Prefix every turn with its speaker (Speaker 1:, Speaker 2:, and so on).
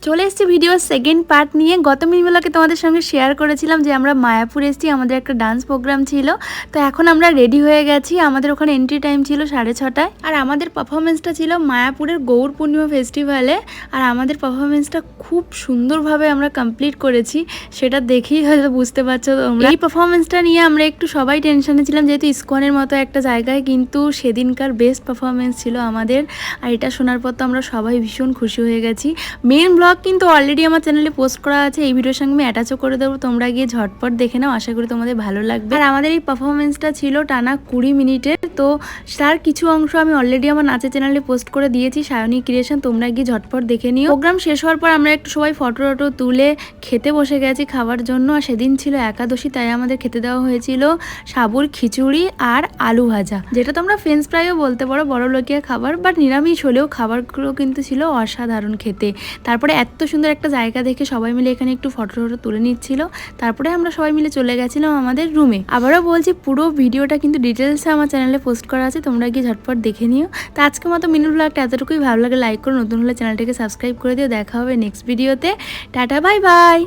Speaker 1: চলে এসেছি ভিডিওর সেকেন্ড পার্ট নিয়ে। গত মিনিবেলাকে তোমাদের সঙ্গে শেয়ার করেছিলাম যে আমরা মায়াপুর এসেছি, আমাদের একটা ডান্স প্রোগ্রাম ছিল। তো এখন আমরা রেডি হয়ে গেছি। আমাদের ওখানে এন্ট্রি টাইম ছিল 6:30টায়। আর আমাদের পারফরমেন্সটা ছিল মায়াপুরের গৌর পূর্ণিমা ফেস্টিভ্যালে। আর আমাদের পারফরমেন্সটা খুব সুন্দরভাবে আমরা কমপ্লিট করেছি, সেটা দেখেই হয়তো বুঝতে পারছো তোমরা। এই পারফরমেন্সটা নিয়ে আমরা একটু সবাই টেনশনে ছিলাম, যেহেতু ইসকনের মতো একটা জায়গায়, কিন্তু সেদিনকার বেস্ট পারফরমেন্স ছিল আমাদের। আর এটা শোনার পর তো আমরা সবাই ভীষণ খুশি হয়ে গেছি। মেন ব্লগ কিন্তু অলরেডি আমার চ্যানেলে পোস্ট করা আছে, এই ভিডিওর সঙ্গে আমি অ্যাটাচও করে দেবো, তোমরা গিয়ে ঝটপট দেখে নাও, আশা করি তোমাদের ভালো লাগবে। আর আমাদের এই পারফরমেন্সটা ছিল টানা 20 মিনিটের। তো তার কিছু অংশ আমি অলরেডি আমার নাচের চ্যানেলে পোস্ট করে দিয়েছি, সায়নী ক্রিয়েশন, তোমরা গিয়ে ঝটপট দেখে নিও। প্রোগ্রাম শেষ হওয়ার পর আমরা একটু সবাই ফটো তুলে খেতে বসে গেছি খাবার জন্য। আর সেদিন ছিল একাদশী, তাই আমাদের খেতে দেওয়া হয়েছিল সাবুর খিচুড়ি আর আলু ভাজা, যেটা তোমরা ফ্রেঞ্চ ফ্রাইও বলতে পারো, বড় লোকিয়া খাবার, বাট নিরামিষ হলেও খাবারগুলো কিন্তু ছিল অসাধারণ খেতে। তারপরে এত সুন্দর একটা জায়গা দেখে সবাই মিলে এখানে একটু ফটো তুলে নিচ্ছিল। তারপরে আমরা সবাই মিলে চলে গেছিলাম আমাদের রুমে। আবারও বলছি, পুরো ভিডিওটা কিন্তু ডিটেলসে আমার চ্যানেলে পোস্ট করা আছে, তোমরা গিয়ে ঝটপট দেখে নিও। তো আজকের মতো মিনি ব্লগটা এতটুকুই। ভালো লাগে লাইক করো, নতুন হলে চ্যানেলটাকে সাবস্ক্রাইব করে দিও। দেখা হবে নেক্সট ভিডিওতে। Tata, bye bye.